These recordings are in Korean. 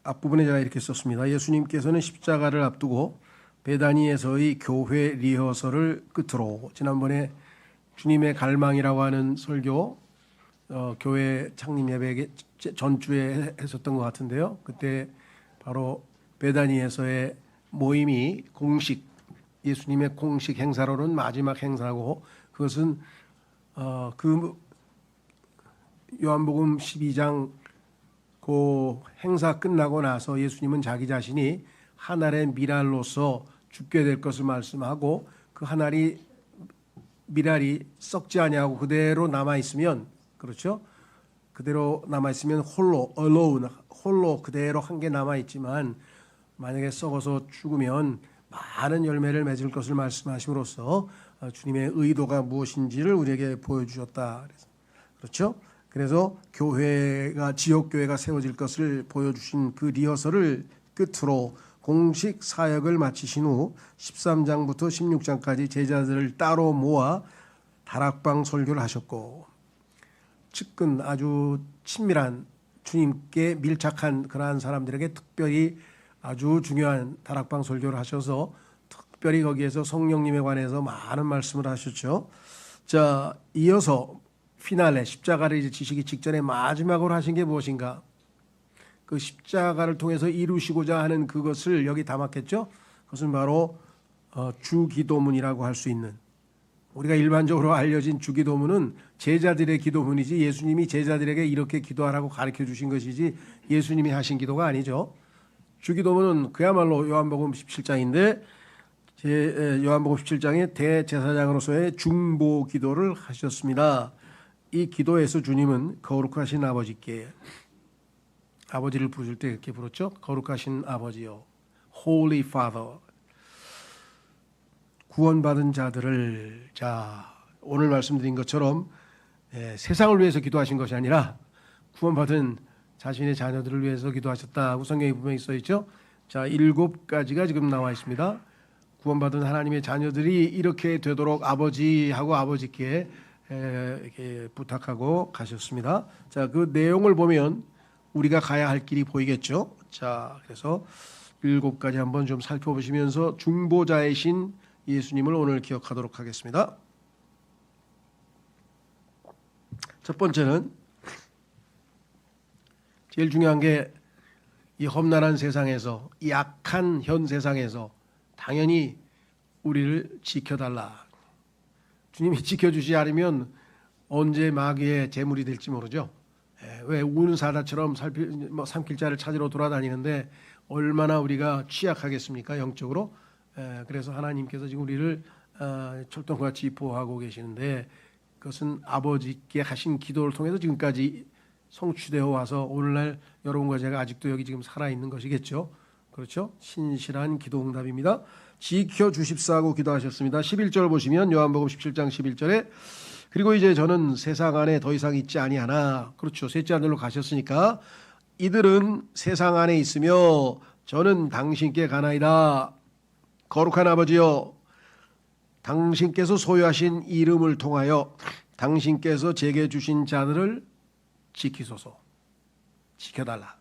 앞부분에 제가 이렇게 썼습니다. 예수님께서는 십자가를 앞두고 베다니에서의 교회 리허설을 끝으로, 지난번에 주님의 갈망이라고 하는 설교 교회 창립 예배 전주에 했었던 것 같은데요. 그때 바로 베다니에서의 모임이 공식, 예수님의 공식 행사로는 마지막 행사고, 그것은 그 요한복음 12장 그 행사 끝나고 나서 예수님은 자기 자신이 한 알의 밀알로서 죽게 될 것을 말씀하고, 그 한 알이 밀알이 썩지 아니하고 그대로 남아 있으면, 그렇죠? 그대로 남아 있으면 홀로 alone, 홀로 그대로 한 개 남아 있지만 만약에 썩어서 죽으면 많은 열매를 맺을 것을 말씀하심으로써 주님의 의도가 무엇인지를 우리에게 보여주셨다. 그렇죠? 그래서 교회가, 지역 교회가 세워질 것을 보여주신 그 리허설을 끝으로 공식 사역을 마치신 후 13장부터 16장까지 제자들을 따로 모아 다락방 설교를 하셨고, 측근 아주 친밀한, 주님께 밀착한 그러한 사람들에게 특별히 아주 중요한 다락방 설교를 하셔서 특별히 거기에서 성령님에 관해서 많은 말씀을 하셨죠. 자, 이어서 피날레, 십자가를 이제 지시기 직전에 마지막으로 하신 게 무엇인가? 그 십자가를 통해서 이루시고자 하는 그것을 여기 담았겠죠. 그것은 바로 주기도문이라고 할 수 있는, 우리가 일반적으로 알려진 주기도문은 제자들의 기도문이지 예수님이 제자들에게 이렇게 기도하라고 가르쳐 주신 것이지 예수님이 하신 기도가 아니죠. 주기도문은 그야말로 요한복음 17장인데 요한복음 17장에 대제사장으로서의 중보 기도를 하셨습니다. 이 기도에서 주님은 거룩하신 아버지께, 아버지를 부를 때 이렇게 부르죠. 거룩하신 아버지요, Holy Father, 구원받은 자들을, 자, 오늘 말씀드린 것처럼 세상을 위해서 기도하신 것이 아니라 구원받은 자신의 자녀들을 위해서 기도하셨다고 성경에 분명히 써 있죠. 자, 7가지가 지금 나와 있습니다. 구원받은 하나님의 자녀들이 이렇게 되도록 아버지하고 아버지께 이렇게 부탁하고 가셨습니다. 자, 그 내용을 보면 우리가 가야 할 길이 보이겠죠. 자, 그래서 7가지 한번 좀 살펴보시면서 중보자이신 예수님을 오늘 기억하도록 하겠습니다. 첫 번째는, 제일 중요한 게 이 험난한 세상에서, 이 악한 현 세상에서 당연히 우리를 지켜달라. 주님이 지켜주지 않으면 언제 마귀의 제물이 될지 모르죠. 왜 우는 사자처럼 삼킬 자를 찾으러 돌아다니는데 얼마나 우리가 취약하겠습니까, 영적으로. 그래서 하나님께서 지금 우리를 철통같이 보호하고 계시는데, 그것은 아버지께 하신 기도를 통해서 지금까지 성취되어 와서 오늘날 여러분과 제가 아직도 여기 지금 살아있는 것이겠죠. 그렇죠? 신실한 기도 응답입니다. 지켜주십사고 기도하셨습니다. 11절 보시면 요한복음 17장 11절에 그리고 이제 저는 세상 안에 더 이상 있지 아니하나, 그렇죠, 셋째 하늘로 가셨으니까 이들은 세상 안에 있으며 저는 당신께 가나이다. 거룩한 아버지여, 당신께서 소유하신 이름을 통하여 당신께서 제게 주신 자들을 지키소서. 지켜달라.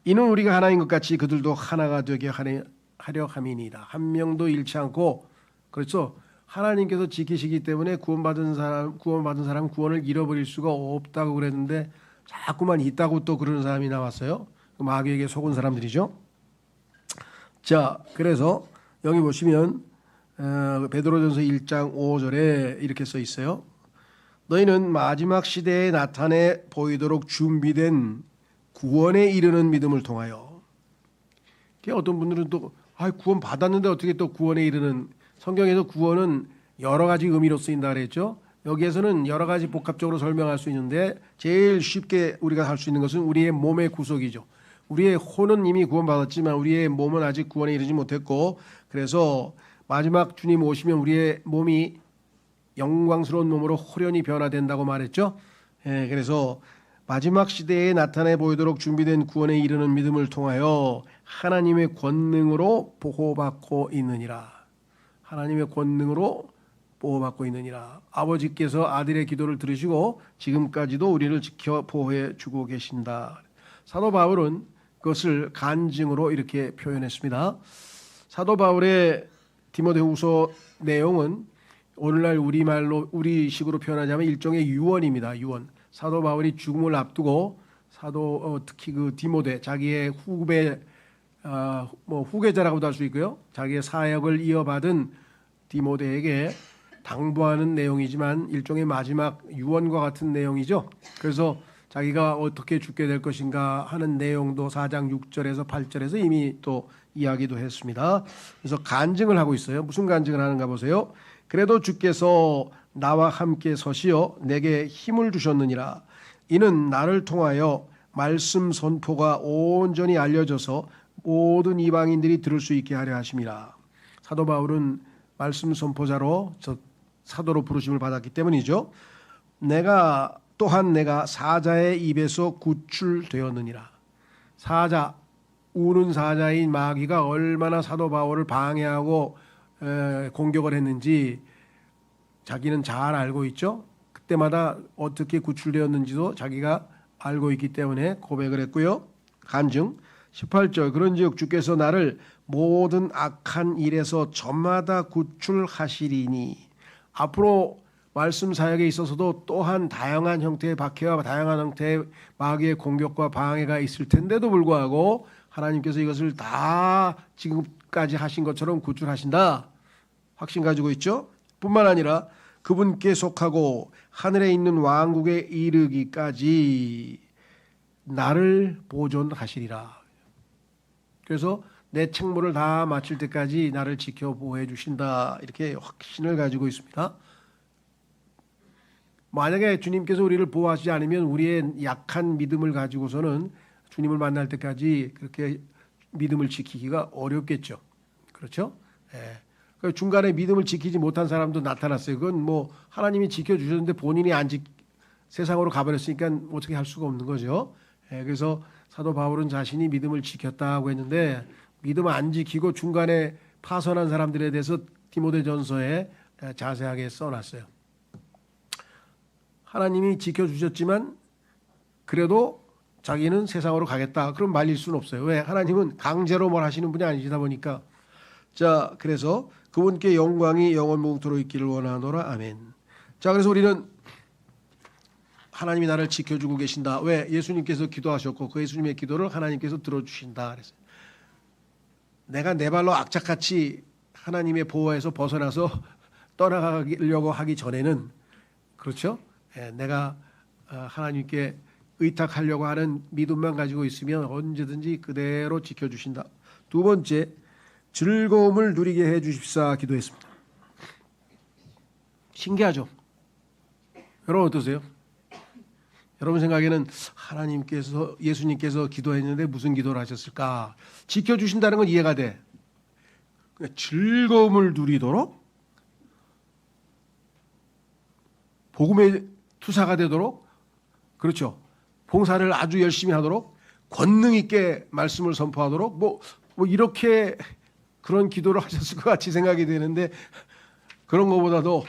이는 우리가 하나인 것 같이 그들도 하나가 되게 하려 함이니이다. 한 명도 잃지 않고, 그렇죠, 하나님께서 지키시기 때문에 구원받은 사람 구원을 잃어버릴 수가 없다고 그랬는데 자꾸만 있다고 또 그러는 사람이 나왔어요. 마귀에게 속은 사람들이죠. 자, 그래서 여기 보시면 베드로전서 1장 5절에 이렇게 써 있어요. 너희는 마지막 시대에 나타내 보이도록 준비된 구원에 이르는 믿음을 통하여. 어떤 분들은 또 구원 받았는데 어떻게 또 구원에 이르는, 성경에서 구원은 여러 가지 의미로 쓰인다 그랬죠. 여기에서는 여러 가지 복합적으로 설명할 수 있는데 제일 쉽게 우리가 할 수 있는 것은 우리의 몸의 구속이죠. 우리의 혼은 이미 구원받았지만 우리의 몸은 아직 구원에 이르지 못했고, 그래서 마지막 주님 오시면 우리의 몸이 영광스러운 몸으로 호련히 변화된다고 말했죠. 그래서 마지막 시대에 나타내 보이도록 준비된 구원에 이르는 믿음을 통하여 하나님의 권능으로 보호받고 있느니라. 하나님의 권능으로 보호받고 있느니라. 아버지께서 아들의 기도를 들으시고 지금까지도 우리를 지켜 보호해 주고 계신다. 사도 바울은 그것을 간증으로 이렇게 표현했습니다. 사도 바울의 디모데후서 내용은 오늘날 우리말로 우리식으로 표현하자면 일종의 유언입니다. 유언. 사도 바울이 죽음을 앞두고 특히 그 디모데 자기의 후배 후계자라고도 할 수 있고요. 자기의 사역을 이어받은 디모데에게 당부하는 내용이지만 일종의 마지막 유언과 같은 내용이죠. 그래서 자기가 어떻게 죽게 될 것인가 하는 내용도 4장 6절에서 8절에서 이미 또 이야기도 했습니다. 그래서 간증을 하고 있어요. 무슨 간증을 하는가 보세요. 그래도 주께서 나와 함께 서시어 내게 힘을 주셨느니라. 이는 나를 통하여 말씀 선포가 온전히 알려져서 모든 이방인들이 들을 수 있게 하려 하심이라. 사도 바울은 말씀 선포자로 사도로 부르심을 받았기 때문이죠. 또한 내가 사자의 입에서 구출되었느니라. 사자, 우는 사자인 마귀가 얼마나 사도 바울을 방해하고 공격을 했는지 자기는 잘 알고 있죠. 그때마다 어떻게 구출되었는지도 자기가 알고 있기 때문에 고백을 했고요. 간증 18절 그런즉 주께서 나를 모든 악한 일에서 저마다 구출하시리니. 앞으로 말씀 사역에 있어서도 또한 다양한 형태의 박해와 다양한 형태의 마귀의 공격과 방해가 있을 텐데도 불구하고 하나님께서 이것을 다 지금까지 하신 것처럼 구출하신다. 확신 가지고 있죠. 뿐만 아니라 그분께 속하고 하늘에 있는 왕국에 이르기까지 나를 보존하시리라. 그래서 내 책무를 다 마칠 때까지 나를 지켜 보호해 주신다. 이렇게 확신을 가지고 있습니다. 만약에 주님께서 우리를 보호하시지 않으면 우리의 약한 믿음을 가지고서는 주님을 만날 때까지 그렇게 믿음을 지키기가 어렵겠죠. 그렇죠? 예. 중간에 믿음을 지키지 못한 사람도 나타났어요. 그건 뭐 하나님이 지켜주셨는데 본인이 세상으로 가버렸으니까 어떻게 할 수가 없는 거죠. 예. 그래서 사도 바울은 자신이 믿음을 지켰다고 했는데 믿음 안 지키고 중간에 파선한 사람들에 대해서 디모데전서에 자세하게 써놨어요. 하나님이 지켜주셨지만 그래도 자기는 세상으로 가겠다. 그럼 말릴 수는 없어요. 왜? 하나님은 강제로 뭘 하시는 분이 아니시다 보니까. 자, 그래서 그분께 영광이 영원무궁토록 있기를 원하노라. 아멘. 자, 그래서 우리는 하나님이 나를 지켜주고 계신다. 왜? 예수님께서 기도하셨고 그 예수님의 기도를 하나님께서 들어주신다. 그래서 내가 내 발로 악착같이 하나님의 보호에서 벗어나서 떠나가려고 하기 전에는 그렇죠? 내가 하나님께 의탁하려고 하는 믿음만 가지고 있으면 언제든지 그대로 지켜주신다. 두 번째, 즐거움을 누리게 해주십사 기도했습니다. 신기하죠? 여러분 어떠세요? 여러분 생각에는 예수님께서 기도했는데 무슨 기도를 하셨을까? 지켜주신다는 건 이해가 돼. 즐거움을 누리도록 복음의 투사가 되도록, 그렇죠, 봉사를 아주 열심히 하도록, 권능 있게 말씀을 선포하도록 뭐 이렇게 그런 기도를 하셨을 것 같이 생각이 되는데 그런 것보다도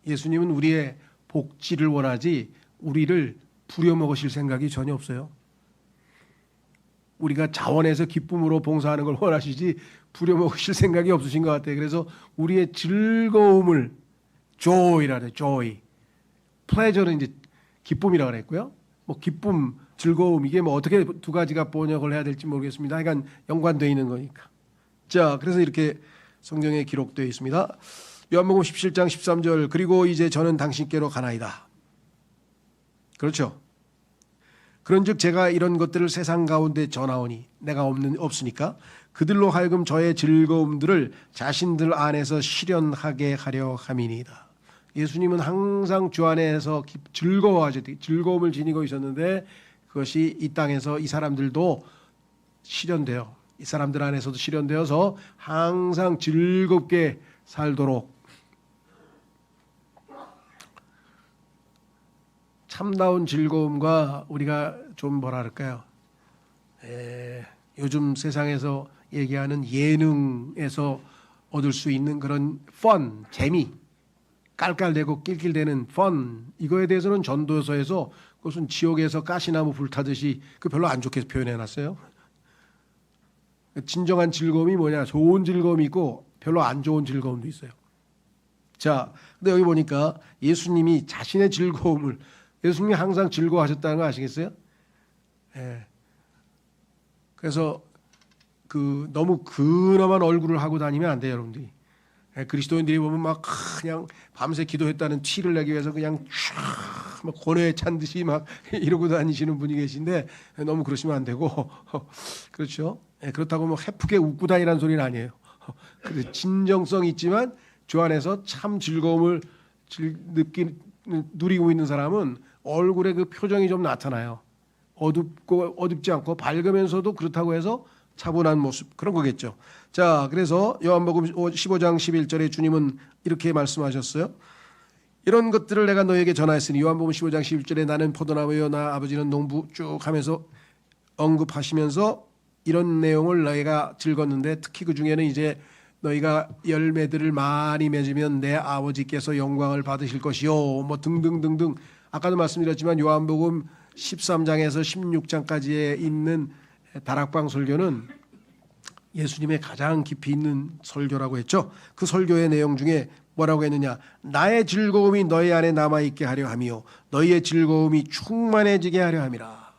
예수님은 우리의 복지를 원하지 우리를 부려먹으실 생각이 전혀 없어요. 우리가 자원해서 기쁨으로 봉사하는 걸 원하시지 부려먹으실 생각이 없으신 것 같아요. 그래서 우리의 즐거움을 joy라 그래요. joy. pleasure는 이제 기쁨이라고 그랬고요. 뭐 기쁨, 즐거움 이게 뭐 어떻게 두 가지가 번역을 해야 될지 모르겠습니다. 하여간 연관되어 있는 거니까. 자, 그래서 이렇게 성경에 기록되어 있습니다. 요한복음 17장 13절 그리고 이제 저는 당신께로 가나이다. 그렇죠. 그런즉 제가 이런 것들을 세상 가운데 전하오니 내가 없으니까 그들로 하여금 저의 즐거움들을 자신들 안에서 실현하게 하려 함이니이다. 예수님은 항상 주 안에서 즐거움을 지니고 있었는데 그것이 이 땅에서 이 사람들도 실현돼요. 이 사람들 안에서도 실현되어서 항상 즐겁게 살도록 참다운 즐거움과 우리가 좀 뭐랄까요? 요즘 세상에서 얘기하는 예능에서 얻을 수 있는 그런 재미 깔깔대고 낄낄대는 펀, 이거에 대해서는 전도서에서 그것은 지옥에서 가시나무 불타듯이 그 별로 안 좋게 표현해놨어요. 진정한 즐거움이 뭐냐? 좋은 즐거움이 있고 별로 안 좋은 즐거움도 있어요. 자, 근데 여기 보니까 예수님이 자신의 즐거움을, 예수님이 항상 즐거워하셨다는 거 아시겠어요? 예. 그래서 너무 근엄한 얼굴을 하고 다니면 안 돼요, 여러분들이. 예, 그리스도인들이 보면 막 그냥 밤새 기도했다는 티를 내기 위해서 그냥 막 고뇌에 찬 듯이 막 이러고 다니시는 분이 계신데 너무 그러시면 안 되고 그렇죠? 예, 그렇다고 뭐 해프게 웃고 다니라는 소리는 아니에요. 그래서 진정성 있지만 주 안에서 참 즐거움을 누리고 있는 사람은 얼굴에 그 표정이 좀 나타나요. 어둡지 않고 밝으면서도 그렇다고 해서 차분한 모습, 그런 거겠죠. 자, 그래서 요한복음 15장 11절에 주님은 이렇게 말씀하셨어요. 이런 것들을 내가 너에게 전하였으니, 요한복음 15장 11절에 나는 포도나무요 나 아버지는 농부 쭉 하면서 언급하시면서 이런 내용을 너희가 즐겼는데, 특히 그 중에는 이제 너희가 열매들을 많이 맺으면 내 아버지께서 영광을 받으실 것이요, 뭐 등등등등. 아까도 말씀드렸지만 요한복음 13장에서 16장까지에 있는 다락방 설교는 예수님의 가장 깊이 있는 설교라고 했죠. 그 설교의 내용 중에 뭐라고 했느냐? 나의 즐거움이 너희 안에 남아있게 하려 하며 너희의 즐거움이 충만해지게 하려 함이라.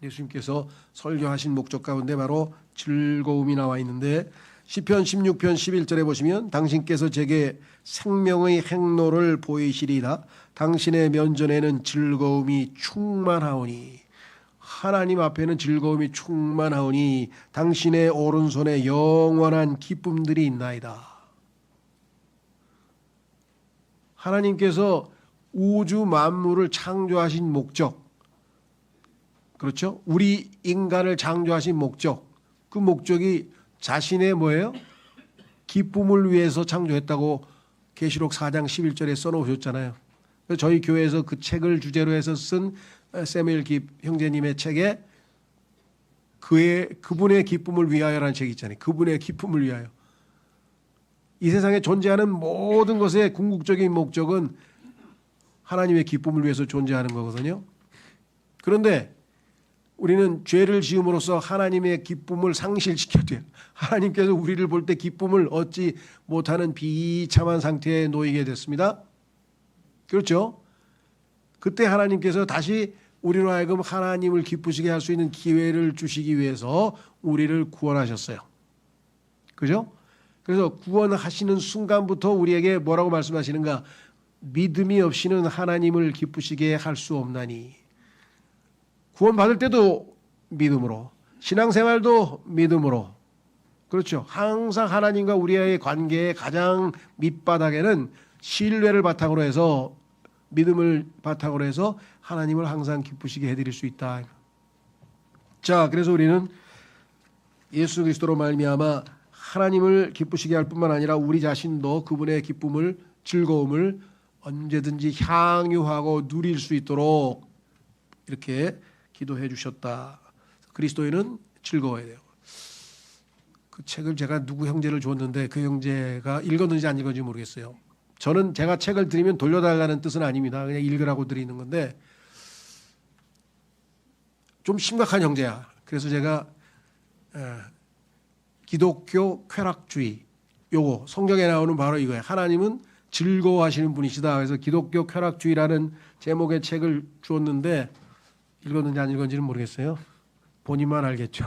예수님께서 설교하신 목적 가운데 바로 즐거움이 나와 있는데, 시편 16편 11절에 보시면 당신께서 제게 생명의 행로를 보이시리이다. 당신의 면전에는 즐거움이 충만하오니, 하나님 앞에는 즐거움이 충만하오니 당신의 오른손에 영원한 기쁨들이 있나이다. 하나님께서 우주 만물을 창조하신 목적, 그렇죠? 우리 인간을 창조하신 목적, 그 목적이 자신의 뭐예요? 기쁨을 위해서 창조했다고 계시록 4장 11절에 써놓으셨잖아요. 저희 교회에서 그 책을 주제로 해서 쓴 세뮤엘 깁 형제님의 책에 그분의 기쁨을 위하여라는 책이 있잖아요. 그분의 기쁨을 위하여. 이 세상에 존재하는 모든 것의 궁극적인 목적은 하나님의 기쁨을 위해서 존재하는 거거든요. 그런데 우리는 죄를 지음으로써 하나님의 기쁨을 상실시켜야 돼요. 하나님께서 우리를 볼 때 기쁨을 얻지 못하는 비참한 상태에 놓이게 됐습니다. 그렇죠? 그때 하나님께서 다시 우리로 하여금 하나님을 기쁘시게 할 수 있는 기회를 주시기 위해서 우리를 구원하셨어요. 그죠? 그래서 구원하시는 순간부터 우리에게 뭐라고 말씀하시는가? 믿음이 없이는 하나님을 기쁘시게 할 수 없나니. 구원받을 때도 믿음으로, 신앙생활도 믿음으로. 그렇죠? 항상 하나님과 우리의 관계의 가장 밑바닥에는 신뢰를 바탕으로 해서, 믿음을 바탕으로 해서 하나님을 항상 기쁘시게 해드릴 수 있다. 자, 그래서 우리는 예수 그리스도로 말미암아 하나님을 기쁘시게 할 뿐만 아니라 우리 자신도 그분의 기쁨을, 즐거움을 언제든지 향유하고 누릴 수 있도록 이렇게 기도해 주셨다. 그리스도인은 즐거워야 돼요. 그 책을 제가 누구 형제를 줬는데 그 형제가 읽었는지 안 읽었는지 모르겠어요. 저는 제가 책을 드리면 돌려달라는 뜻은 아닙니다. 그냥 읽으라고 드리는 건데 좀 심각한 형제야. 그래서 제가 기독교 쾌락주의, 요거 성경에 나오는 바로 이거예요. 하나님은 즐거워하시는 분이시다. 그래서 기독교 쾌락주의라는 제목의 책을 주었는데 읽었는지 안 읽었는지는 모르겠어요. 본인만 알겠죠.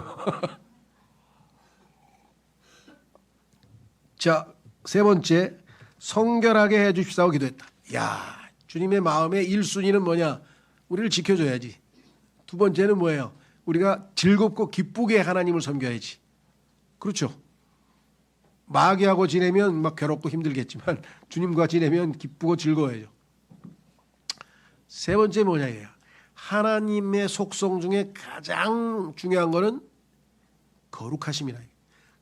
자, 세 번째, 성결하게 해 주십사고 기도했다. 야, 주님의 마음의 1순위는 뭐냐? 우리를 지켜줘야지. 두 번째는 뭐예요? 우리가 즐겁고 기쁘게 하나님을 섬겨야지. 그렇죠. 마귀하고 지내면 막 괴롭고 힘들겠지만 주님과 지내면 기쁘고 즐거워야죠. 세 번째 뭐냐 이게요. 하나님의 속성 중에 가장 중요한 거는 거룩하심이라.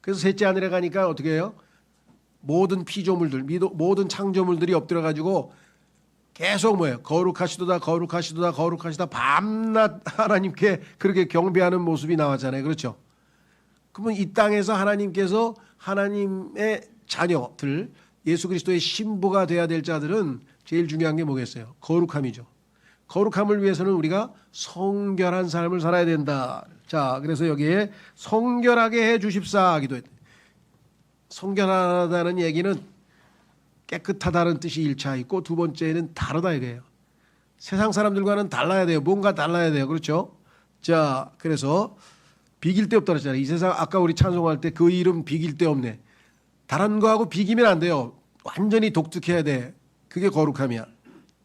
그래서 셋째 하늘에 가니까 어떻게 해요? 모든 피조물들, 모든 창조물들이 엎드려 가지고 계속 뭐예요? 거룩하시도다, 거룩하시도다, 거룩하시다. 밤낮 하나님께 그렇게 경배하는 모습이 나왔잖아요. 그렇죠? 그러면 이 땅에서 하나님께서 하나님의 자녀들, 예수 그리스도의 신부가 돼야 될 자들은 제일 중요한 게 뭐겠어요? 거룩함이죠. 거룩함을 위해서는 우리가 성결한 삶을 살아야 된다. 자, 그래서 여기에 성결하게 해 주십사 기도했다. 성결하다는 얘기는 깨끗하다는 뜻이 1차 있고 두 번째는 다르다 이거예요. 세상 사람들과는 달라야 돼요. 뭔가 달라야 돼요. 그렇죠? 자, 그래서 비길 데 없다 그랬잖아요. 이 세상 아까 우리 찬송할 때 그 이름 비길 데 없네. 다른 거하고 비기면 안 돼요. 완전히 독특해야 돼. 그게 거룩함이야.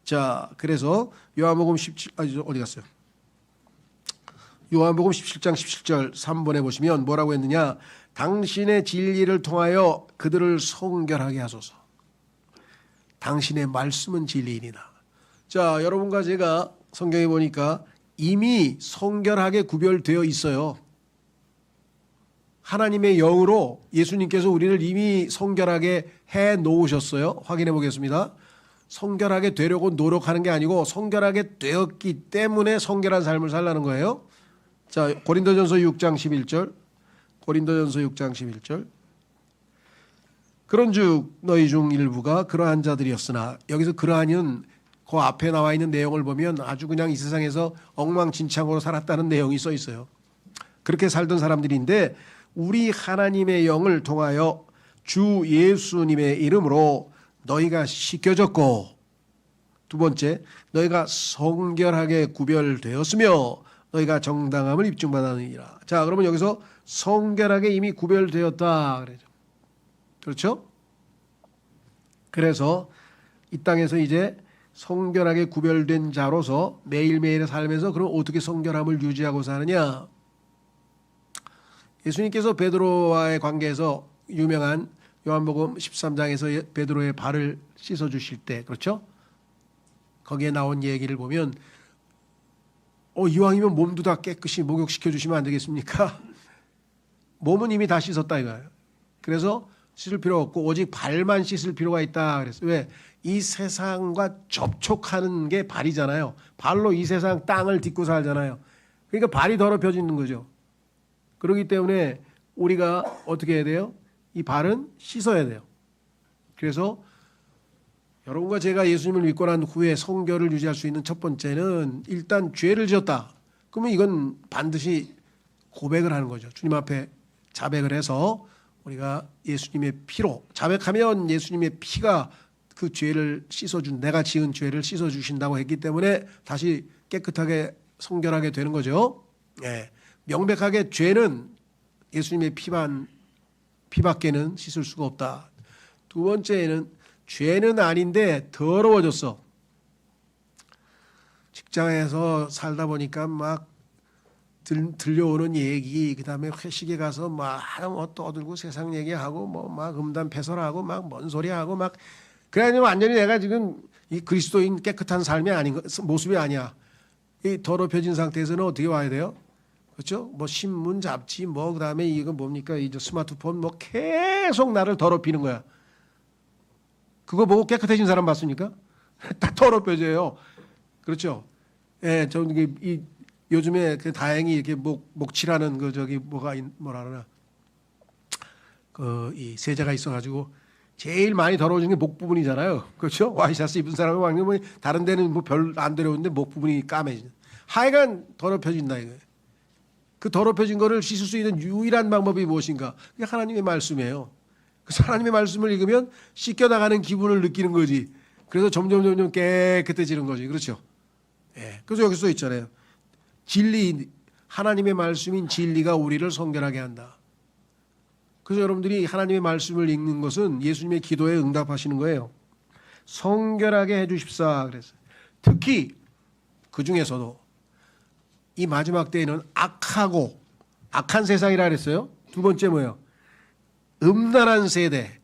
자, 그래서 요한복음 17 어디 갔어요? 요한복음 17장 17절 3번에 보시면 뭐라고 했느냐? 당신의 진리를 통하여 그들을 성결하게 하소서. 당신의 말씀은 진리이니라. 자, 여러분과 제가 성경에 보니까 이미 성결하게 구별되어 있어요. 하나님의 영으로 예수님께서 우리를 이미 성결하게 해 놓으셨어요. 확인해 보겠습니다. 성결하게 되려고 노력하는 게 아니고 성결하게 되었기 때문에 성결한 삶을 살라는 거예요. 자, 고린도전서 6장 11절. 고린도전서 6장 11절. 그런즉 너희 중 일부가 그러한 자들이었으나, 여기서 그러한은 그 앞에 나와 있는 내용을 보면 아주 그냥 이 세상에서 엉망진창으로 살았다는 내용이 써 있어요. 그렇게 살던 사람들인데 우리 하나님의 영을 통하여 주 예수님의 이름으로 너희가 씻겨졌고, 두 번째 너희가 성결하게 구별되었으며 너희가 정당함을 입증받았느니라. 자, 그러면 여기서 성결하게 이미 구별되었다 그러죠. 그렇죠? 그래서 이 땅에서 이제 성결하게 구별된 자로서 매일매일의 삶에서 그럼 어떻게 성결함을 유지하고 사느냐? 예수님께서 베드로와의 관계에서 유명한 요한복음 13장에서 베드로의 발을 씻어 주실 때, 그렇죠? 거기에 나온 얘기를 보면 이왕이면 몸도 다 깨끗이 목욕시켜 주시면 안 되겠습니까? 몸은 이미 다 씻었다 이거예요. 그래서 씻을 필요 없고 오직 발만 씻을 필요가 있다 그랬어요. 왜? 이 세상과 접촉하는 게 발이잖아요. 발로 이 세상 땅을 딛고 살잖아요. 그러니까 발이 더럽혀지는 거죠. 그렇기 때문에 우리가 어떻게 해야 돼요? 이 발은 씻어야 돼요. 그래서 여러분과 제가 예수님을 믿고 난 후에 성결을 유지할 수 있는 첫 번째는 일단 죄를 지었다. 그러면 이건 반드시 고백을 하는 거죠. 주님 앞에 자백을 해서 우리가 예수님의 피로, 자백하면 예수님의 피가 그 죄를 씻어준, 내가 지은 죄를 씻어주신다고 했기 때문에 다시 깨끗하게 성결하게 되는 거죠. 예. 명백하게 죄는 예수님의 피밖에는 씻을 수가 없다. 두 번째는 죄는 아닌데 더러워졌어. 직장에서 살다 보니까 막 들려오는 얘기, 그다음에 회식에 가서 막 떠들고 세상 얘기하고 뭐 막 음담패설하고 막 뭔 소리하고 막 그래 완전히 내가 지금 이 그리스도인 깨끗한 삶이 아닌 모습이 아니야. 이 더럽혀진 상태에서는 어떻게 와야 돼요? 그렇죠? 뭐 신문, 잡지, 뭐 그다음에 이거 뭡니까? 이 스마트폰 뭐 계속 나를 더럽히는 거야. 그거 보고 깨끗해진 사람 봤습니까? 다 더럽혀져요. 그렇죠? 예, 이 요즘에 그 다행히 이렇게 목칠하는 그 저기 뭐라 그러나 이 세제가 있어가지고 제일 많이 더러워진 게 목 부분이잖아요. 그렇죠? 와이셔츠 입은 사람은 뭐 다른 데는 뭐 별 안 더러운데 목 부분이 까매지. 하여간 더럽혀진다 이거예요. 그 더럽혀진 거를 씻을 수 있는 유일한 방법이 무엇인가? 그게 하나님의 말씀이에요. 그 하나님의 말씀을 읽으면 씻겨나가는 기분을 느끼는 거지. 그래서 점점 깨끗해지는 거지. 그렇죠? 예. 그래서 여기 써 있잖아요. 진리, 하나님의 말씀인 진리가 우리를 성결하게 한다. 그래서 여러분들이 하나님의 말씀을 읽는 것은 예수님의 기도에 응답하시는 거예요. 성결하게 해 주십사 그랬어요. 특히 그 중에서도 이 마지막 때에는 악한 세상이라 그랬어요. 두 번째 뭐예요? 음란한 세대.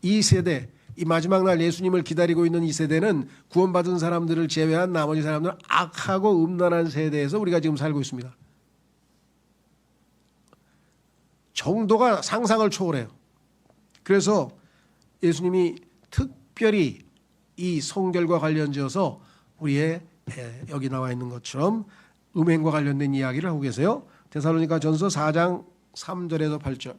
이 세대, 이 마지막 날 예수님을 기다리고 있는 이 세대는 구원받은 사람들을 제외한 나머지 사람들은 악하고 음란한 세대에서 우리가 지금 살고 있습니다. 정도가 상상을 초월해요. 그래서 예수님이 특별히 이 성결과 관련지어서 우리의 여기 나와 있는 것처럼 음행과 관련된 이야기를 하고 계세요. 데살로니가 전서 4장 3절에서 8절.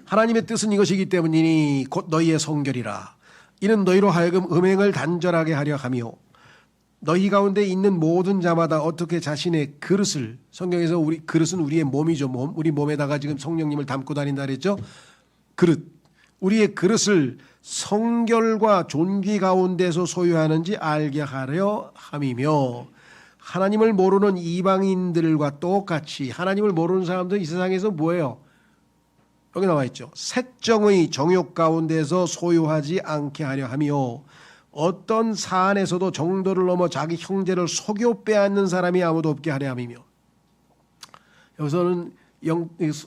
하나님의 뜻은 이것이기 때문이니 곧 너희의 성결이라. 이는 너희로 하여금 음행을 단절하게 하려 하며 너희 가운데 있는 모든 자마다 어떻게 자신의 그릇을, 성경에서 우리 그릇은 우리의 몸이죠. 몸. 우리 몸에다가 지금 성령님을 담고 다닌다 그랬죠. 그릇. 우리의 그릇을 성결과 존귀 가운데서 소유하는지 알게 하려 함이며 하나님을 모르는 이방인들과 똑같이 하나님을 모르는 사람들은 이 세상에서 뭐예요? 여기 나와 있죠. 색정의 정욕 가운데서 소유하지 않게 하려 하며 어떤 사안에서도 정도를 넘어 자기 형제를 속여 빼앗는 사람이 아무도 없게 하려 함이며. 여기서는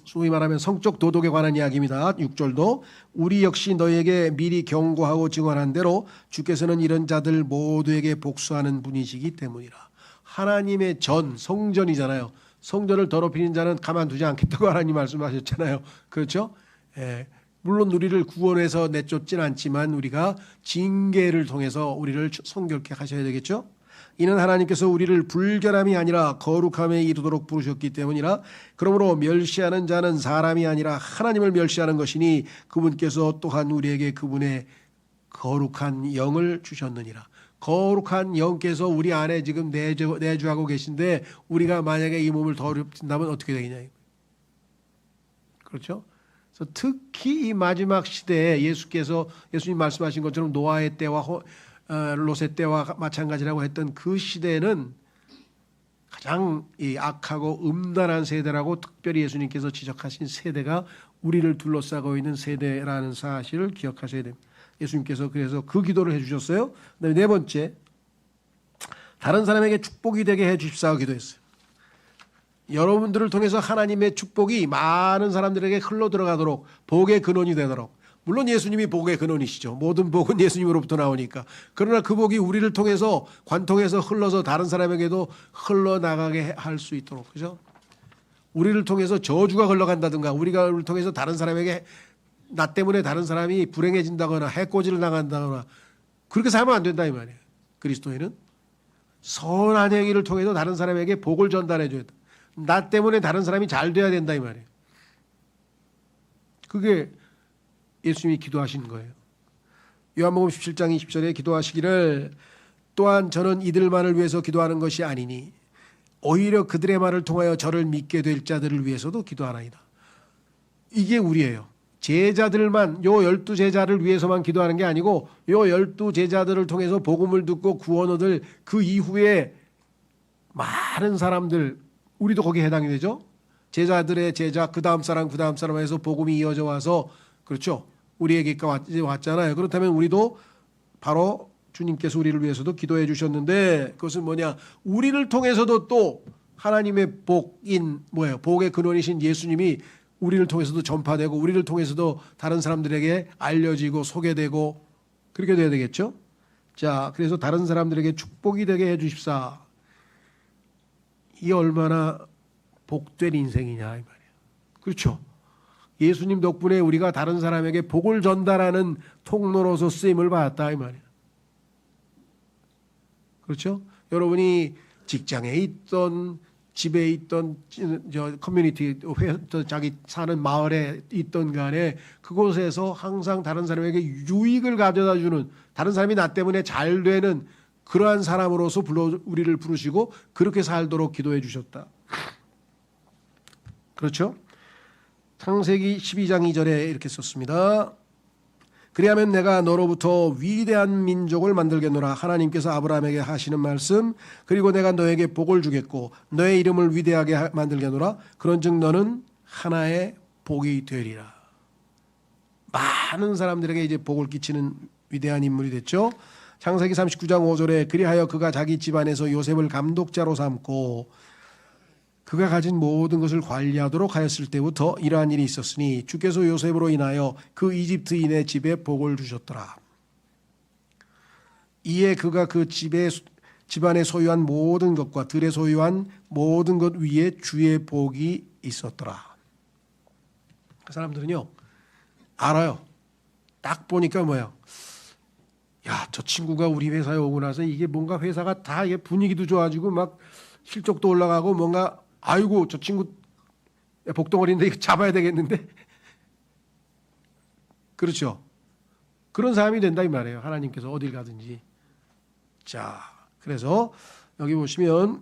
소위 말하면 성적 도덕에 관한 이야기입니다. 6절도 우리 역시 너에게 미리 경고하고 증언한 대로 주께서는 이런 자들 모두에게 복수하는 분이시기 때문이라. 하나님의 성전이잖아요. 성전을 더럽히는 자는 가만두지 않겠다고 하나님 말씀하셨잖아요. 그렇죠? 예. 물론 우리를 구원해서 내쫓진 않지만 우리가 징계를 통해서 우리를 성결케 하셔야 되겠죠. 이는 하나님께서 우리를 불결함이 아니라 거룩함에 이르도록 부르셨기 때문이라. 그러므로 멸시하는 자는 사람이 아니라 하나님을 멸시하는 것이니 그분께서 또한 우리에게 그분의 거룩한 영을 주셨느니라. 거룩한 영께서 우리 안에 지금 내주하고 계신데 우리가 만약에 이 몸을 더럽힌다면 어떻게 되겠냐. 그렇죠? 그래서 특히 이 마지막 시대에 예수님 말씀하신 것처럼 노아의 때와 롯의 때와 마찬가지라고 했던 그 시대는 가장 이 악하고 음란한 세대라고 특별히 예수님께서 지적하신 세대가 우리를 둘러싸고 있는 세대라는 사실을 기억하셔야 됩니다. 예수님께서 그래서 그 기도를 해주셨어요. 그다음에 네 번째, 다른 사람에게 축복이 되게 해주십사고 기도했어요. 여러분들을 통해서 하나님의 축복이 많은 사람들에게 흘러 들어가도록 복의 근원이 되도록. 물론 예수님이 복의 근원이시죠. 모든 복은 예수님으로부터 나오니까. 그러나 그 복이 우리를 통해서 관통해서 흘러서 다른 사람에게도 흘러나가게 할 수 있도록. 그죠? 우리를 통해서 저주가 흘러간다든가 우리를 통해서 다른 사람에게 나 때문에 다른 사람이 불행해진다거나 해코지를 나간다거나 그렇게 살면 안 된다 이 말이에요. 그리스도인은 선한 행위를 통해서 다른 사람에게 복을 전달해 줘야 돼. 나 때문에 다른 사람이 잘 돼야 된다 이 말이에요. 그게 예수님이 기도하신 거예요. 요한복음 17장 20절에 기도하시기를 또한 저는 이들만을 위해서 기도하는 것이 아니니 오히려 그들의 말을 통하여 저를 믿게 될 자들을 위해서도 기도하나이다. 이게 우리예요. 제자들만, 요 12제자를 위해서만 기도하는 게 아니고 요 12제자들을 통해서 복음을 듣고 구원 얻을 그 이후에 많은 사람들, 우리도 거기에 해당이 되죠. 제자들의 제자, 그 다음 사람 해서 복음이 이어져 와서, 그렇죠, 우리에게 왔잖아요. 그렇다면 우리도 바로 주님께서 우리를 위해서도 기도해 주셨는데 그것은 뭐냐, 우리를 통해서도 또 하나님의 복인 복의 근원이신 예수님이 우리를 통해서도 전파되고 우리를 통해서도 다른 사람들에게 알려지고 소개되고 그렇게 돼야 되겠죠. 자, 그래서 다른 사람들에게 축복이 되게 해 주십사. 이게 얼마나 복된 인생이냐 이 말이에요. 그렇죠. 예수님 덕분에 우리가 다른 사람에게 복을 전달하는 통로로서 쓰임을 받았다 이 말이에요. 그렇죠. 여러분이 직장에 있던 집에 있던 커뮤니티, 자기 사는 마을에 있던 간에 그곳에서 항상 다른 사람에게 유익을 가져다 주는, 다른 사람이 나 때문에 잘 되는 그러한 사람으로서 우리를 부르시고 그렇게 살도록 기도해 주셨다. 그렇죠? 창세기 12장 2절에 이렇게 썼습니다. 그리하면 내가 너로부터 위대한 민족을 만들겠노라. 하나님께서 아브라함에게 하시는 말씀. 그리고 내가 너에게 복을 주겠고 너의 이름을 위대하게 만들겠노라. 그런즉 너는 하나의 복이 되리라. 많은 사람들에게 이제 복을 끼치는 위대한 인물이 됐죠. 창세기 39장 5절에 그리하여 그가 자기 집안에서 요셉을 감독자로 삼고 그가 가진 모든 것을 관리하도록 하였을 때부터 이러한 일이 있었으니 주께서 요셉으로 인하여 그 이집트인의 집에 복을 주셨더라. 이에 그가 그 집안에 소유한 모든 것과 들에 소유한 모든 것 위에 주의 복이 있었더라. 그 사람들은요 알아요. 딱 보니까 뭐야, 야, 저 친구가 우리 회사에 오고 나서 이게 뭔가 회사가 다 이게 분위기도 좋아지고 막 실적도 올라가고 뭔가, 아이고 저 친구 복덩어리인데 이거 잡아야 되겠는데 그렇죠. 그런 사람이 된다 이 말이에요. 하나님께서 어딜 가든지. 자, 그래서 여기 보시면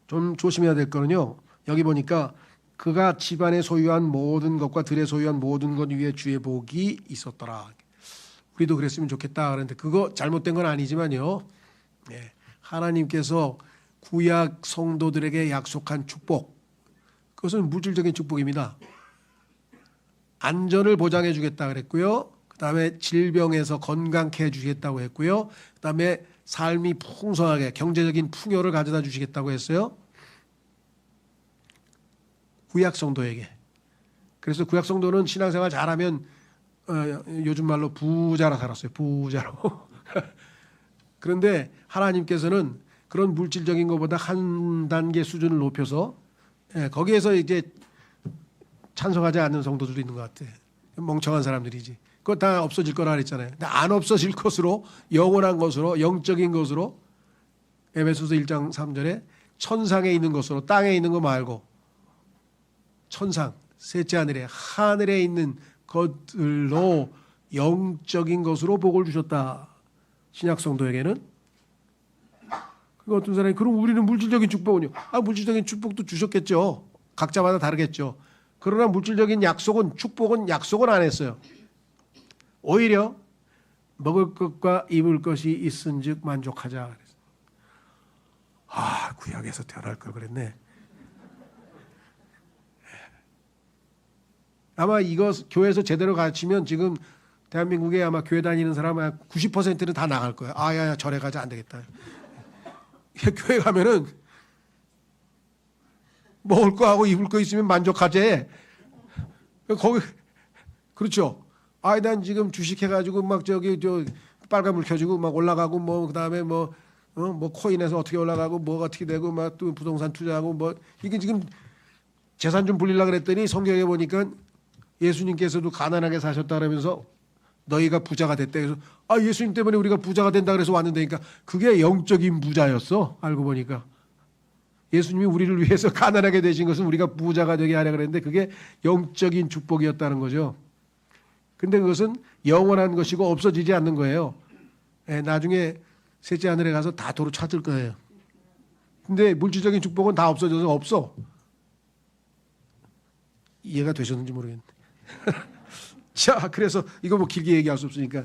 좀 조심해야 될 거는요. 여기 보니까 그가 집안에 소유한 모든 것과 들에 소유한 모든 것 위에 주의 복이 있었더라. 우리도 그랬으면 좋겠다 그런데 그거 잘못된 건 아니지만요. 네, 하나님께서 구약 성도들에게 약속한 축복, 그것은 물질적인 축복입니다. 안전을 보장해 주겠다 그랬고요. 그다음에 질병에서 건강케 해주겠다고 했고요. 그다음에 삶이 풍성하게 경제적인 풍요를 가져다 주시겠다고 했어요. 구약 성도에게. 그래서 구약 성도는 신앙생활 잘하면 요즘 말로 부자로 살았어요. 부자로. 그런데 하나님께서는 그런 물질적인 것보다 한 단계 수준을 높여서 거기에서 이제 찬성하지 않는 성도들도 있는 것 같아. 멍청한 사람들이지. 그거 다 없어질 거라 그랬잖아요. 근데 안 없어질 것으로 영원한 것으로 영적인 것으로 에베소서 1장 3절에 천상에 있는 것으로 땅에 있는 거 말고 천상 셋째 하늘에 있는 것들로 영적인 것으로 복을 주셨다. 신약 성도에게는. 그 어떤 사람이 그럼 우리는 물질적인 축복은요? 물질적인 축복도 주셨겠죠. 각자마다 다르겠죠. 그러나 물질적인 약속은 축복은 약속은 안 했어요. 오히려 먹을 것과 입을 것이 있은즉 만족하자. 구약에서 태어날 걸 그랬네. 아마 이거 교회에서 제대로 가르치면 지금 대한민국에 아마 교회 다니는 사람 90%는 다 나갈 거예요. 야야 절에 가자 안 되겠다. 교회 가면은 먹을 거 하고 입을 거 있으면 만족하지. 거기 그렇죠. 난 지금 주식해가지고 막 저기 빨간불 켜지고 막 올라가고 뭐 그다음에 뭐 코인에서 어떻게 올라가고 뭐가 어떻게 되고 막 또 부동산 투자하고 뭐 이게 지금 재산 좀 불리려 그랬더니 성경에 보니까 예수님께서도 가난하게 사셨다 그러면서 너희가 부자가 됐대. 그래서 예수님 때문에 우리가 부자가 된다 그래서 왔는데니까 그게 영적인 부자였어. 알고 보니까 예수님이 우리를 위해서 가난하게 되신 것은 우리가 부자가 되게 하려 그랬는데 그게 영적인 축복이었다는 거죠. 근데 그것은 영원한 것이고 없어지지 않는 거예요. 나중에 셋째 하늘에 가서 다 도로 찾을 거예요. 근데 물질적인 축복은 다 없어져서 없어. 이해가 되셨는지 모르겠는데. 자, 그래서 이거 뭐 길게 얘기할 수 없으니까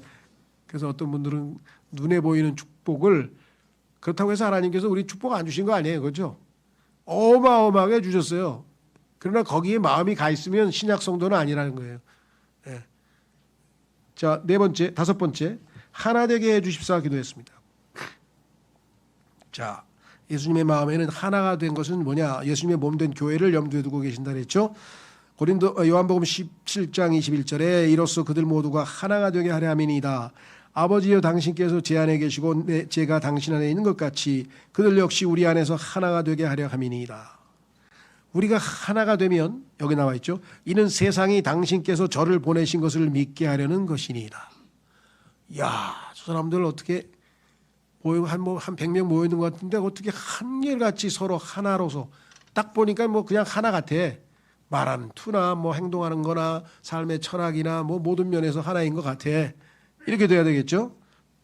그래서 어떤 분들은 눈에 보이는 축복을 그렇다고 해서 하나님께서 우리 축복 안 주신 거 아니에요, 그렇죠? 어마어마하게 주셨어요. 그러나 거기에 마음이 가 있으면 신약 성도는 아니라는 거예요. 자, 다섯 번째 하나 되게 해주십사 기도했습니다. 자, 예수님의 마음에는 하나가 된 것은 뭐냐? 예수님의 몸된 교회를 염두에 두고 계신다 그랬죠. 요한복음 17장 21절에 이로써 그들 모두가 하나가 되게 하려 함이니이다. 아버지여 당신께서 제 안에 계시고 제가 당신 안에 있는 것 같이 그들 역시 우리 안에서 하나가 되게 하려 함이니이다. 우리가 하나가 되면 여기 나와 있죠. 이는 세상이 당신께서 저를 보내신 것을 믿게 하려는 것이니이다. 야, 저 사람들 어떻게 한 100명 모여 있는 것 같은데 어떻게 한결같이 서로 하나로서 딱 보니까 뭐 그냥 하나 같아. 말하는 투나 뭐 행동하는 거나 삶의 철학이나 뭐 모든 면에서 하나인 것 같아. 이렇게 돼야 되겠죠.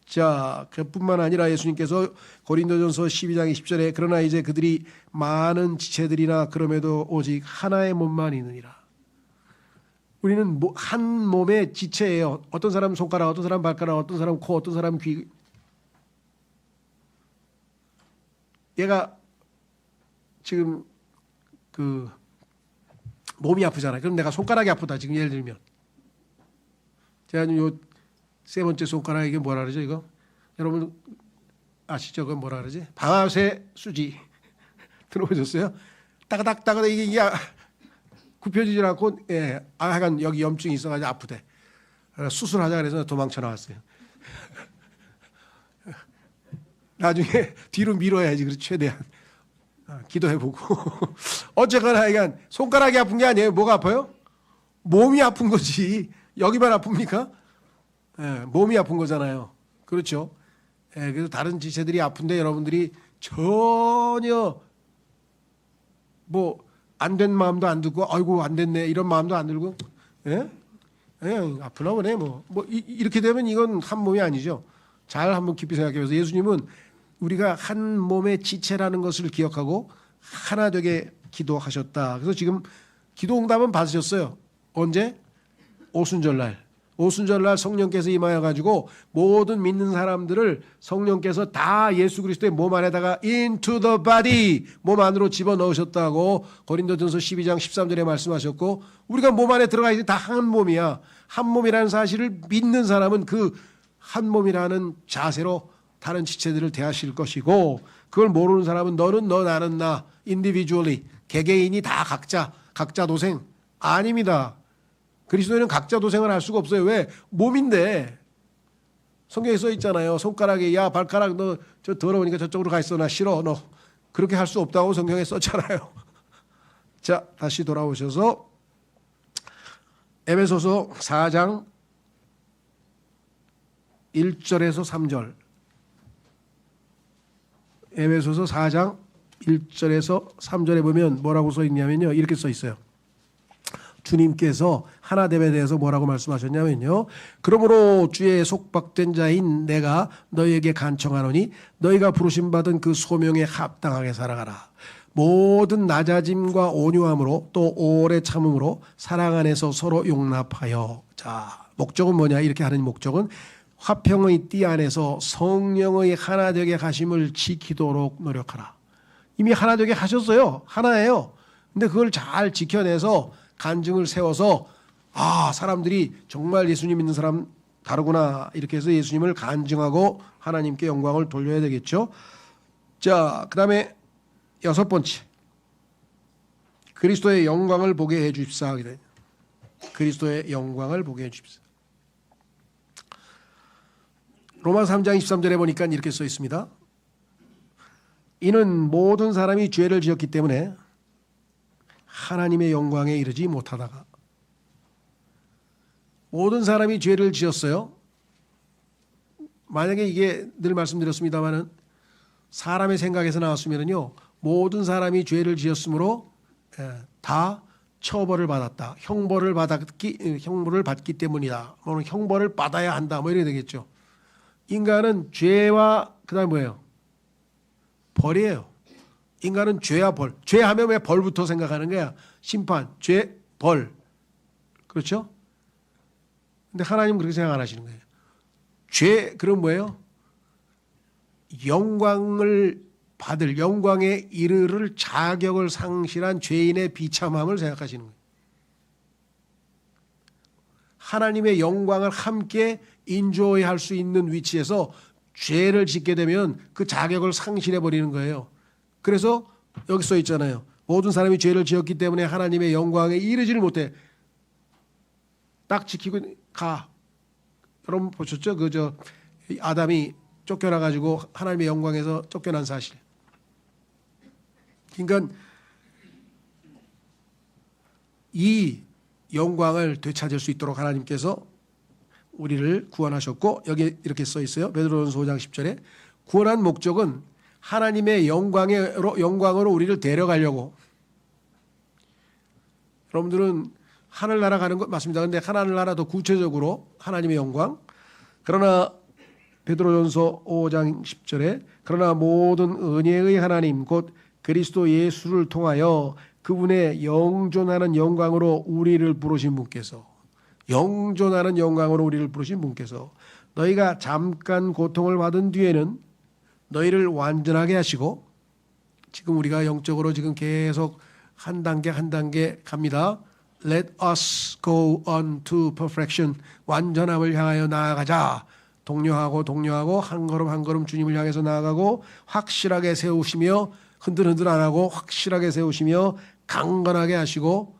자, 그뿐만 아니라 예수님께서 고린도전서 12장 20절에 그러나 이제 그들이 많은 지체들이나 그럼에도 오직 하나의 몸만 있느니라. 우리는 한 몸의 지체예요. 어떤 사람은 손가락, 어떤 사람은 발가락, 어떤 사람은 코, 어떤 사람은 귀. 얘가 지금 몸이 아프잖아요. 그럼 내가 손가락이 아프다. 지금 예를 들면 제가 요 세 번째 손가락 이게 뭐라 그러죠? 이거 여러분 아시죠? 그건 뭐라 그러지? 방아쇠 수지 들어보셨어요? 따가닥 이게 굽혀지질 않고 하여간 여기 염증이 있어가지고 아프대. 수술하자 그래서 도망쳐 나왔어요. 나중에 뒤로 밀어야지. 그래서 최대한 기도해보고 어쨌거나 하여간 손가락이 아픈 게 아니에요. 뭐가 아파요? 몸이 아픈 거지. 여기만 아픕니까? 몸이 아픈 거잖아요. 그렇죠? 그래서 다른 지체들이 아픈데 여러분들이 전혀 뭐 안 된 마음도 안 들고 아이고 안 됐네 이런 마음도 안 들고 그냥 아프나 보네 이렇게 되면 이건 한 몸이 아니죠. 잘 한번 깊이 생각해보세요. 예수님은 우리가 한 몸의 지체라는 것을 기억하고 하나 되게 기도하셨다. 그래서 지금 기도 응답은 받으셨어요. 언제? 오순절날. 오순절날 성령께서 임하여 가지고 모든 믿는 사람들을 성령께서 다 예수 그리스도의 몸 안에다가 into the body 몸 안으로 집어넣으셨다고 고린도전서 12장 13절에 말씀하셨고, 우리가 몸 안에 들어가 있는 다 한 몸이야. 한 몸이라는 사실을 믿는 사람은 그 한 몸이라는 자세로 다른 지체들을 대하실 것이고, 그걸 모르는 사람은 너는 너 나는 나 individually 개개인이 다 각자 도생 아닙니다. 그리스도인은 각자 도생을 할 수가 없어요. 왜? 몸인데. 성경에 써 있잖아요. 손가락에 야 발가락 너 저 더러우니까 저쪽으로 가 있어 나 싫어 너 그렇게 할 수 없다고 성경에 썼잖아요. 자 다시 돌아오셔서 에베소서 4장 1절에서 3절. 에베소서 4장 1절에서 3절에 보면 뭐라고 써 있냐면요. 이렇게 써 있어요. 주님께서 하나됨에 대해서 뭐라고 말씀하셨냐면요. 그러므로 주의 속박된 자인 내가 너희에게 간청하노니 너희가 부르심받은 그 소명에 합당하게 살아가라. 모든 낮아짐과 온유함으로 또 오래 참음으로 사랑 안에서 서로 용납하여. 자, 목적은 뭐냐? 이렇게 하는 목적은 화평의 띠 안에서 성령의 하나 되게 하심을 지키도록 노력하라. 이미 하나 되게 하셨어요. 하나예요. 근데 그걸 잘 지켜내서 간증을 세워서 사람들이 정말 예수님 믿는 사람 다르구나 이렇게 해서 예수님을 간증하고 하나님께 영광을 돌려야 되겠죠. 자, 그다음에 6번째 그리스도의 영광을 보게 해 주십사 하게 돼. 그리스도의 영광을 보게 해 주십사. 로마서 3장 23절에 보니까 이렇게 써 있습니다. 이는 모든 사람이 죄를 지었기 때문에 하나님의 영광에 이르지 못하다가. 모든 사람이 죄를 지었어요. 만약에 이게 늘 말씀드렸습니다마는 사람의 생각에서 나왔으면요, 모든 사람이 죄를 지었으므로 다 처벌을 받았다. 형벌을 받기 때문이다. 형벌을 받아야 한다. 이렇게 되겠죠. 인간은 죄와 그다음에 뭐예요? 벌이에요. 인간은 죄와 벌. 죄하면 왜 벌부터 생각하는 거야? 심판, 죄, 벌. 그렇죠? 근데 하나님은 그렇게 생각 안 하시는 거예요. 죄, 그럼 뭐예요? 영광을 받을, 영광에 이르를 자격을 상실한 죄인의 비참함을 생각하시는 거예요. 하나님의 영광을 함께 인조할 수 있는 위치에서 죄를 짓게 되면 그 자격을 상실해 버리는 거예요. 그래서 여기 써 있잖아요. 모든 사람이 죄를 지었기 때문에 하나님의 영광에 이르지를 못해. 딱 지키고 가. 여러분 보셨죠? 아담이 쫓겨나 가지고 하나님의 영광에서 쫓겨난 사실. 그러니까 이 영광을 되찾을 수 있도록 하나님께서 우리를 구원하셨고, 여기 이렇게 써 있어요. 베드로전서 5장 10절에 구원한 목적은 하나님의 영광으로 우리를 데려가려고. 여러분들은 하늘나라 가는 것 맞습니다. 그런데 하늘나라 더 구체적으로 하나님의 영광. 그러나 베드로전서 5장 10절에 그러나 모든 은혜의 하나님 곧 그리스도 예수를 통하여 그분의 영존하는 영광으로 우리를 부르신 분께서, 영존하는 영광으로 우리를 부르신 분께서 너희가 잠깐 고통을 받은 뒤에는 너희를 완전하게 하시고, 지금 우리가 영적으로 지금 계속 한 단계 한 단계 갑니다. Let us go on to perfection. 완전함을 향하여 나아가자. 독려하고 한 걸음 한 걸음 주님을 향해서 나아가고, 확실하게 세우시며, 흔들흔들 안 하고 확실하게 세우시며 강건하게 하시고,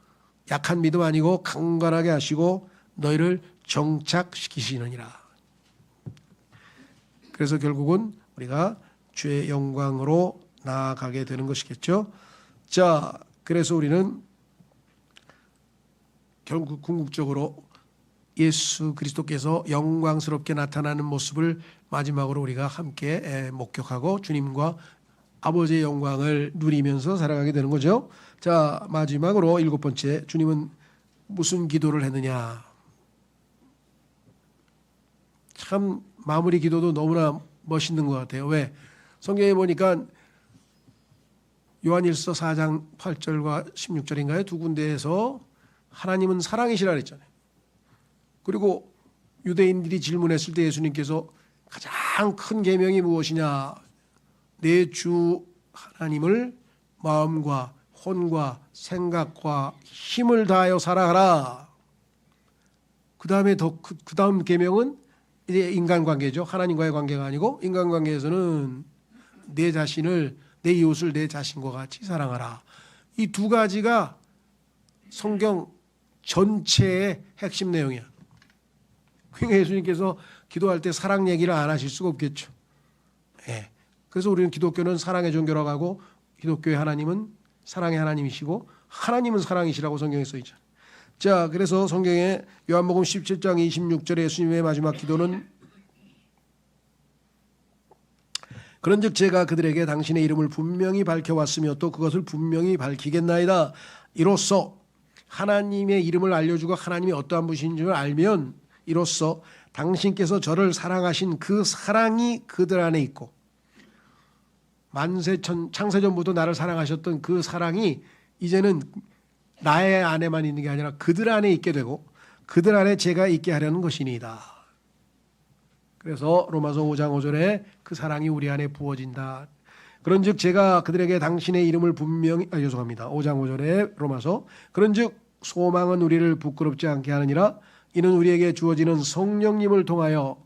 약한 믿음 아니고 강건하게 하시고 너희를 정착시키시느니라. 그래서 결국은 우리가 주의 영광으로 나아가게 되는 것이겠죠. 자, 그래서 우리는 결국 궁극적으로 예수 그리스도께서 영광스럽게 나타나는 모습을 마지막으로 우리가 함께 목격하고 주님과 아버지의 영광을 누리면서 살아가게 되는 거죠. 자, 마지막으로 7번째, 주님은 무슨 기도를 했느냐? 참 마무리 기도도 너무나 멋있는 것 같아요. 왜? 성경에 보니까 요한일서 4장 8절과 16절인가요? 두 군데에서 하나님은 사랑이시라 그랬잖아요. 그리고 유대인들이 질문했을 때 예수님께서 가장 큰 계명이 무엇이냐? 내 주 하나님을 마음과 혼과 생각과 힘을 다하여 사랑하라. 그 다음 계명은 이제 인간관계죠. 하나님과의 관계가 아니고 인간관계에서는 내 자신을, 내 이웃을 내 자신과 같이 사랑하라. 이 두 가지가 성경 전체의 핵심 내용이야. 그러니까 예수님께서 기도할 때 사랑 얘기를 안 하실 수가 없겠죠. 예. 그래서 우리는 기독교는 사랑의 종교라고 하고 기독교의 하나님은 사랑의 하나님이시고 하나님은 사랑이시라고 성경에 써 있잖아요. 자, 그래서 성경에 요한복음 17장 26절에 예수님의 마지막 기도는 그런즉 제가 그들에게 당신의 이름을 분명히 밝혀왔으며 또 그것을 분명히 밝히겠나이다. 이로써 하나님의 이름을 알려주고 하나님이 어떠한 분이신 줄 알면 이로써 당신께서 저를 사랑하신 그 사랑이 그들 안에 있고 창세전부터 나를 사랑하셨던 그 사랑이 이제는 나의 안에만 있는 게 아니라 그들 안에 있게 되고 그들 안에 제가 있게 하려는 것이니이다. 그래서 로마서 5장 5절에 그 사랑이 우리 안에 부어진다. 그런즉 제가 그들에게 당신의 이름을 분명히 5장 5절에 로마서 그런즉 소망은 우리를 부끄럽지 않게 하느니라. 이는 우리에게 주어지는 성령님을 통하여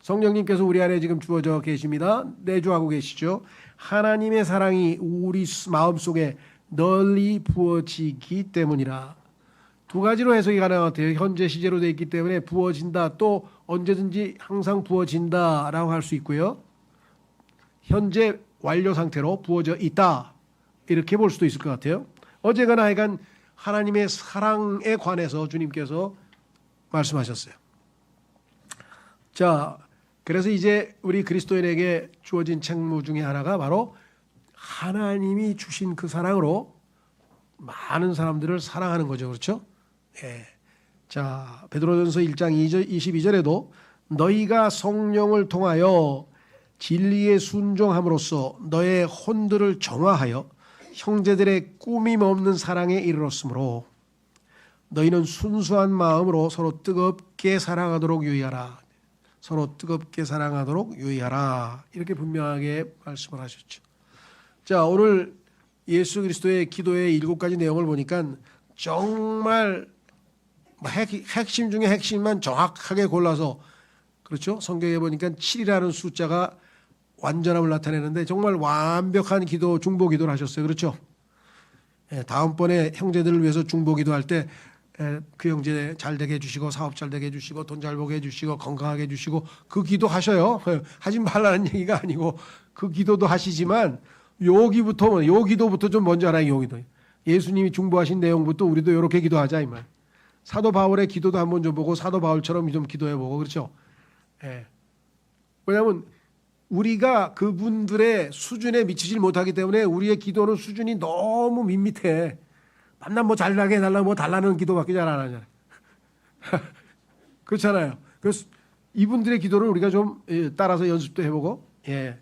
성령님께서 우리 안에 지금 주어져 계십니다. 내주하고 계시죠. 하나님의 사랑이 우리 마음속에 널리 부어지기 때문이라. 두 가지로 해석이 가능한 것 같아요. 현재 시제로 되어 있기 때문에 부어진다, 또 언제든지 항상 부어진다라고 할 수 있고요. 현재 완료 상태로 부어져 있다 이렇게 볼 수도 있을 것 같아요. 어제가나 하여간 하나님의 사랑에 관해서 주님께서 말씀하셨어요. 자, 그래서 이제 우리 그리스도인에게 주어진 책무 중에 하나가 바로 하나님이 주신 그 사랑으로 많은 사람들을 사랑하는 거죠. 그렇죠? 예. 자, 베드로전서 1장 22절에도 너희가 성령을 통하여 진리에 순종함으로써 너의 혼들을 정화하여 형제들의 꾸밈 없는 사랑에 이르렀으므로 너희는 순수한 마음으로 서로 뜨겁게 사랑하도록 유의하라. 서로 뜨겁게 사랑하도록 유의하라. 이렇게 분명하게 말씀을 하셨죠. 자, 오늘 예수 그리스도의 기도의 7가지 내용을 보니까 정말 핵심 중에 핵심만 정확하게 골라서 그렇죠? 성경에 보니까 7이라는 숫자가 완전함을 나타내는데 정말 완벽한 기도, 중보 기도를 하셨어요. 그렇죠? 예, 다음번에 형제들을 위해서 중보 기도할 때 그 형제 잘 되게 해주시고 사업 잘 되게 해주시고 돈 잘 벌게 해주시고 건강하게 해주시고 그 기도 하셔요. 하지 말라는 얘기가 아니고 그 기도도 하시지만 요 기도부터 좀 먼저 하라. 요 기도. 예수님이 중보하신 내용부터 우리도 이렇게 기도하자 이 말. 사도 바울의 기도도 한번 좀 보고 사도 바울처럼 좀 기도해보고 그렇죠. 예. 왜냐하면 우리가 그분들의 수준에 미치질 못하기 때문에 우리의 기도는 수준이 너무 밋밋해. 만나 뭐 잘나게 해달라 뭐 달라는 기도밖에 잘 안 하잖아요. 그렇잖아요. 그래서 이분들의 기도를 우리가 좀 따라서 연습도 해보고 예.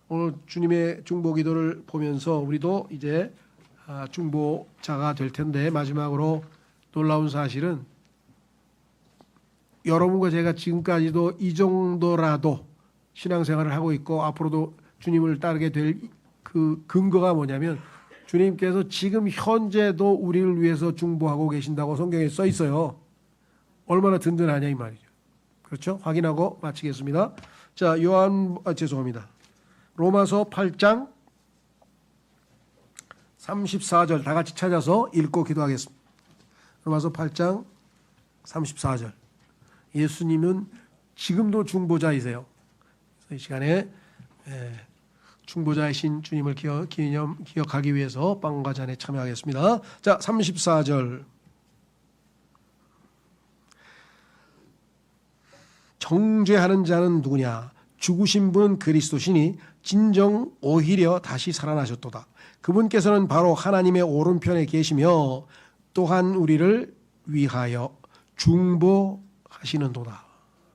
오늘 주님의 중보 기도를 보면서 우리도 이제 중보자가 될 텐데 마지막으로 놀라운 사실은 여러분과 제가 지금까지도 이 정도라도 신앙생활을 하고 있고 앞으로도 주님을 따르게 될 그 근거가 뭐냐면 주님께서 지금 현재도 우리를 위해서 중보하고 계신다고 성경에 써 있어요. 얼마나 든든하냐 이 말이죠. 그렇죠? 확인하고 마치겠습니다. 자, 죄송합니다. 로마서 8장 34절 다 같이 찾아서 읽고 기도하겠습니다. 로마서 8장 34절. 예수님은 지금도 중보자이세요. 이 시간에 중보자이신 주님을 기억하기 위해서 빵과 잔에 참여하겠습니다. 자, 34절. 정죄하는 자는 누구냐? 죽으신 분은 그리스도시니 진정 오히려 다시 살아나셨도다. 그분께서는 바로 하나님의 오른편에 계시며 또한 우리를 위하여 중보하시는도다.